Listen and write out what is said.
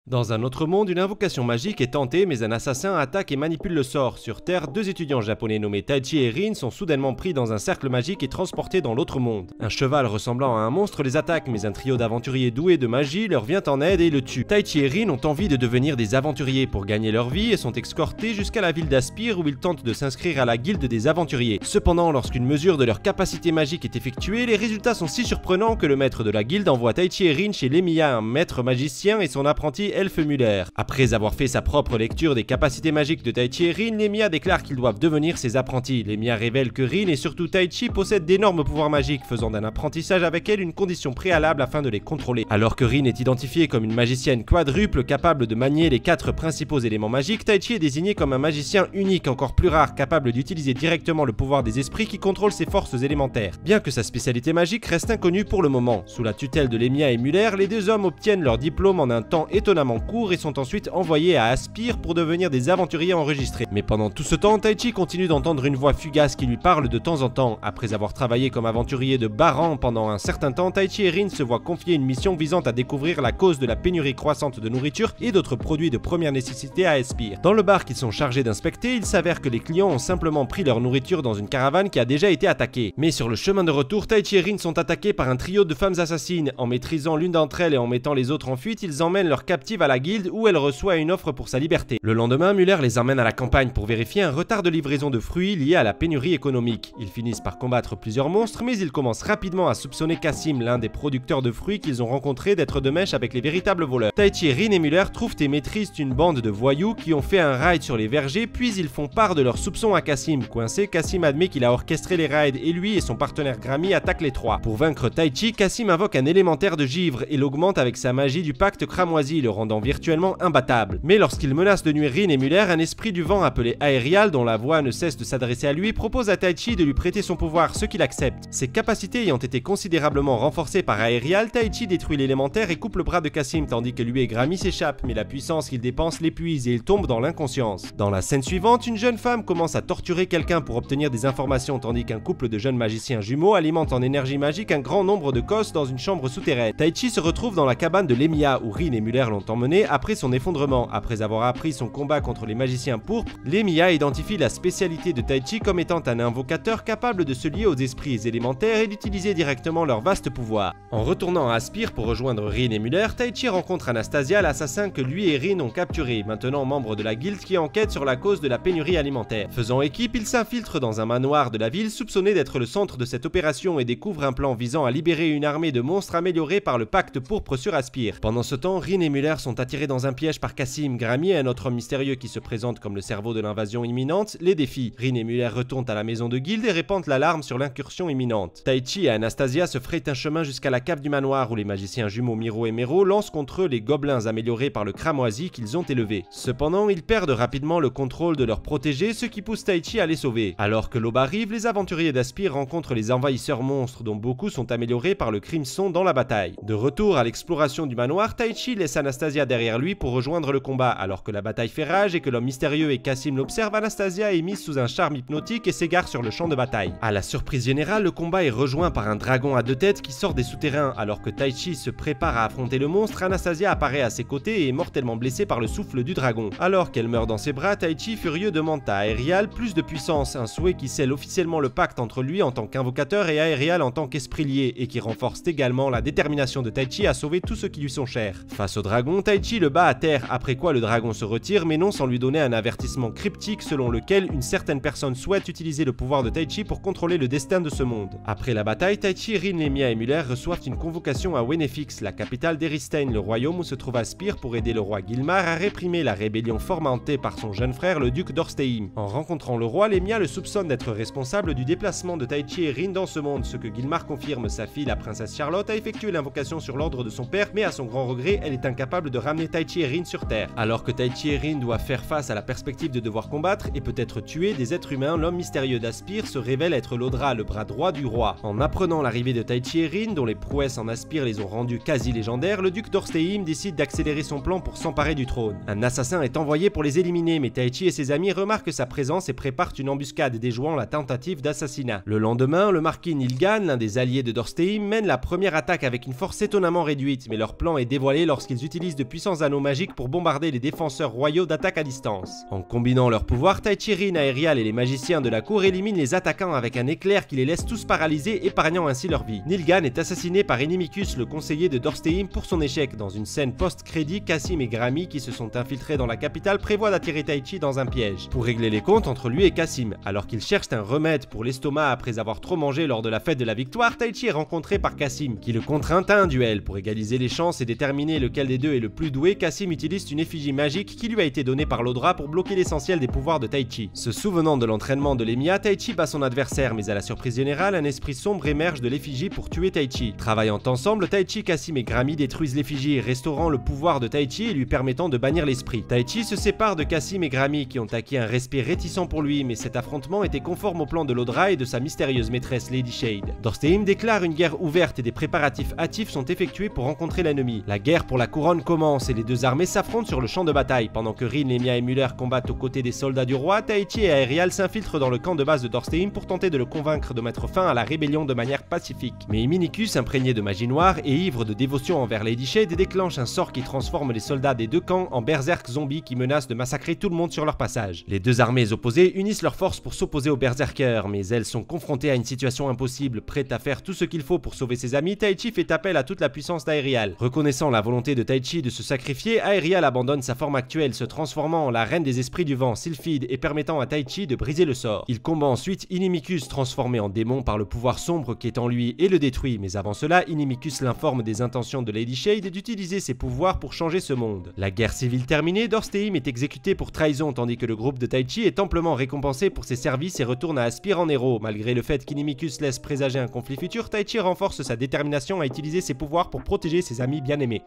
Dans un autre monde, une invocation magique est tentée, mais un assassin attaque et manipule le sort. Sur Terre, deux étudiants japonais nommés Taichi et Rin sont soudainement pris dans un cercle magique et transportés dans l'autre monde. Un cheval ressemblant à un monstre les attaque, mais un trio d'aventuriers doués de magie leur vient en aide et le tue. Taichi et Rin ont envie de devenir des aventuriers pour gagner leur vie et sont escortés jusqu'à la ville d'Aspire où ils tentent de s'inscrire à la guilde des aventuriers. Cependant, lorsqu'une mesure de leur capacité magique est effectuée, les résultats sont si surprenants que le maître de la guilde envoie Taichi et Rin chez Lemia, un maître magicien, et son apprenti Elfe Muller. Après avoir fait sa propre lecture des capacités magiques de Taichi et Rin, Lemia déclare qu'ils doivent devenir ses apprentis. Lemia révèle que Rin et surtout Taichi possèdent d'énormes pouvoirs magiques, faisant d'un apprentissage avec elle une condition préalable afin de les contrôler. Alors que Rin est identifiée comme une magicienne quadruple capable de manier les 4 principaux éléments magiques, Taichi est désigné comme un magicien unique, encore plus rare, capable d'utiliser directement le pouvoir des esprits qui contrôlent ses forces élémentaires. Bien que sa spécialité magique reste inconnue pour le moment. Sous la tutelle de Lemia et Muller, les deux hommes obtiennent leur diplôme en un temps étonnamment court et sont ensuite envoyés à Aspire pour devenir des aventuriers enregistrés. Mais pendant tout ce temps, Taichi continue d'entendre une voix fugace qui lui parle de temps en temps. Après avoir travaillé comme aventurier de bas rang pendant un certain temps, Taichi et Rin se voient confier une mission visant à découvrir la cause de la pénurie croissante de nourriture et d'autres produits de première nécessité à Aspire. Dans le bar qu'ils sont chargés d'inspecter, il s'avère que les clients ont simplement pris leur nourriture dans une caravane qui a déjà été attaquée. Mais sur le chemin de retour, Taichi et Rin sont attaqués par un trio de femmes assassines. En maîtrisant l'une d'entre elles et en mettant les autres en fuite, ils emmènent leur captive à la guilde où elle reçoit une offre pour sa liberté. Le lendemain, Muller les emmène à la campagne pour vérifier un retard de livraison de fruits lié à la pénurie économique. Ils finissent par combattre plusieurs monstres, mais ils commencent rapidement à soupçonner Cassim, l'un des producteurs de fruits qu'ils ont rencontré, d'être de mèche avec les véritables voleurs. Taichi, Rin et Muller trouvent et maîtrisent une bande de voyous qui ont fait un raid sur les vergers, puis ils font part de leurs soupçons à Cassim. Coincé, Cassim admet qu'il a orchestré les raids et lui et son partenaire Grammy attaquent les trois. Pour vaincre Taichi, Cassim invoque un élémentaire de givre et l'augmente avec sa magie du pacte cramoisi, le rendant virtuellement imbattable. Mais lorsqu'il menace de nuire Rin et Muller, un esprit du vent appelé Aerial, dont la voix ne cesse de s'adresser à lui, propose à Taichi de lui prêter son pouvoir, ce qu'il accepte. Ses capacités ayant été considérablement renforcées par Aerial, Taichi détruit l'élémentaire et coupe le bras de Cassim, tandis que lui et Grammy s'échappent, mais la puissance qu'il dépense l'épuise et il tombe dans l'inconscience. Dans la scène suivante, une jeune femme commence à torturer quelqu'un pour obtenir des informations, tandis qu'un couple de jeunes magiciens jumeaux alimente en énergie magique un grand nombre de cosses dans une chambre souterraine. Taichi se retrouve dans la cabane de Lemia, où Rin et Muller l'ont emmené après son effondrement. Après avoir appris son combat contre les magiciens pourpres, Lemia identifie la spécialité de Taichi comme étant un invocateur capable de se lier aux esprits élémentaires et d'utiliser directement leur vaste pouvoir. En retournant à Aspire pour rejoindre Rin et Muller, Taichi rencontre Anastasia, l'assassin que lui et Rin ont capturé, maintenant membre de la guilde qui enquête sur la cause de la pénurie alimentaire. Faisant équipe, il s'infiltre dans un manoir de la ville soupçonné d'être le centre de cette opération et découvre un plan visant à libérer une armée de monstres améliorés par le pacte pourpre sur Aspire. Pendant ce temps, Rin et Muller sont attirés dans un piège par Cassim. Grammy, un autre homme mystérieux qui se présente comme le cerveau de l'invasion imminente, les défie. Rin et Muller retournent à la maison de guilde et répandent l'alarme sur l'incursion imminente. Taichi et Anastasia se frayent un chemin jusqu'à la cave du manoir où les magiciens jumeaux Miro et Mero lancent contre eux les gobelins améliorés par le cramoisi qu'ils ont élevés. Cependant, ils perdent rapidement le contrôle de leurs protégés, ce qui pousse Taichi à les sauver. Alors que l'aube arrive, les aventuriers d'Aspire rencontrent les envahisseurs monstres dont beaucoup sont améliorés par le crimson dans la bataille. De retour à l'exploration du manoir, Taichi laisse Anastasia derrière lui pour rejoindre le combat. Alors que la bataille fait rage et que l'homme mystérieux et Cassim l'observent, Anastasia est mise sous un charme hypnotique et s'égare sur le champ de bataille. À la surprise générale, le combat est rejoint par un dragon à 2 têtes qui sort des souterrains. Alors que Taichi se prépare à affronter le monstre, Anastasia apparaît à ses côtés et est mortellement blessée par le souffle du dragon. Alors qu'elle meurt dans ses bras, Taichi, furieux, demande à Aerial plus de puissance, un souhait qui scelle officiellement le pacte entre lui en tant qu'invocateur et Aerial en tant qu'esprit lié, et qui renforce également la détermination de Taichi à sauver tous ceux qui lui sont chers. Face au dragon, Taichi le bat à terre, après quoi le dragon se retire, mais non sans lui donner un avertissement cryptique selon lequel une certaine personne souhaite utiliser le pouvoir de Taichi pour contrôler le destin de ce monde. Après la bataille, Taichi, Rin, Lemia et Muller reçoivent une convocation à Wenefix, la capitale d'Eristein, le royaume où se trouve Aspire, pour aider le roi Gilmar à réprimer la rébellion fomentée par son jeune frère, le duc d'Orsteim. En rencontrant le roi, Lemia le soupçonne d'être responsable du déplacement de Taichi et Rin dans ce monde, ce que Gilmar confirme. Sa fille, la princesse Charlotte, a effectué l'invocation sur l'ordre de son père, mais à son grand regret, elle est incapable de ramener Taichi et Rin sur Terre. Alors que Taichi et Rin doivent faire face à la perspective de devoir combattre et peut-être tuer des êtres humains, l'homme mystérieux d'Aspire se révèle être Laudra, le bras droit du roi. En apprenant l'arrivée de Taichi et Rin, dont les prouesses en Aspire les ont rendus quasi légendaires, le duc d'Orsteim décide d'accélérer son plan pour s'emparer du trône. Un assassin est envoyé pour les éliminer, mais Taichi et ses amis remarquent sa présence et préparent une embuscade déjouant la tentative d'assassinat. Le lendemain, le marquis Nilgan, l'un des alliés de Dorsteim, mène la première attaque avec une force étonnamment réduite, mais leur plan est dévoilé lorsqu'ils utilisent utilise de puissants anneaux magiques pour bombarder les défenseurs royaux d'attaque à distance. En combinant leurs pouvoirs, Taichi, Rin, Aerial et les magiciens de la cour éliminent les attaquants avec un éclair qui les laisse tous paralysés, épargnant ainsi leur vie. Nilgan est assassiné par Inimicus, le conseiller de Dorsteim, pour son échec. Dans une scène post-crédit, Cassim et Grammy, qui se sont infiltrés dans la capitale, prévoient d'attirer Taichi dans un piège pour régler les comptes entre lui et Cassim. Alors qu'ils cherchent un remède pour l'estomac après avoir trop mangé lors de la fête de la victoire, Taichi est rencontré par Cassim, qui le contraint à un duel. Pour égaliser les chances et déterminer lequel des deux est le plus doué, Cassim utilise une effigie magique qui lui a été donnée par l'Odra pour bloquer l'essentiel des pouvoirs de Taichi. Se souvenant de l'entraînement de l'Emiya, Taichi bat son adversaire, mais à la surprise générale, un esprit sombre émerge de l'effigie pour tuer Taichi. Travaillant ensemble, Taichi, Cassim et Grammy détruisent l'effigie, restaurant le pouvoir de Taichi et lui permettant de bannir l'esprit. Taichi se sépare de Cassim et Grammy, qui ont acquis un respect réticent pour lui, mais cet affrontement était conforme au plan de l'Odra et de sa mystérieuse maîtresse Lady Shade. Dorsteim déclare une guerre ouverte et des préparatifs hâtifs sont effectués pour rencontrer l'ennemi. La guerre pour la couronne commence et les deux armées s'affrontent sur le champ de bataille. Pendant que Rin, Emiya et Muller combattent aux côtés des soldats du roi, Taichi et Aerial s'infiltrent dans le camp de base de Dorsteim pour tenter de le convaincre de mettre fin à la rébellion de manière pacifique. Mais Iminicus, imprégné de magie noire et ivre de dévotion envers Lady Shade, déclenche un sort qui transforme les soldats des deux camps en berserk zombies qui menacent de massacrer tout le monde sur leur passage. Les deux armées opposées unissent leurs forces pour s'opposer aux berserkers, mais elles sont confrontées à une situation impossible. Prête à faire tout ce qu'il faut pour sauver ses amis, Taichi fait appel à toute la puissance d'Aerial. Reconnaissant la volonté de Taichi de se sacrifier, Aerial abandonne sa forme actuelle, se transformant en la reine des esprits du vent, Sylphide, et permettant à Taichi de briser le sort. Il combat ensuite Inimicus, transformé en démon par le pouvoir sombre qui est en lui, et le détruit, mais avant cela, Inimicus l'informe des intentions de Lady Shade et d'utiliser ses pouvoirs pour changer ce monde. La guerre civile terminée, Dorsteim est exécuté pour trahison, tandis que le groupe de Taichi est amplement récompensé pour ses services et retourne à Aspire en héros. Malgré le fait qu'Inimicus laisse présager un conflit futur, Taichi renforce sa détermination à utiliser ses pouvoirs pour protéger ses amis bien-aimés.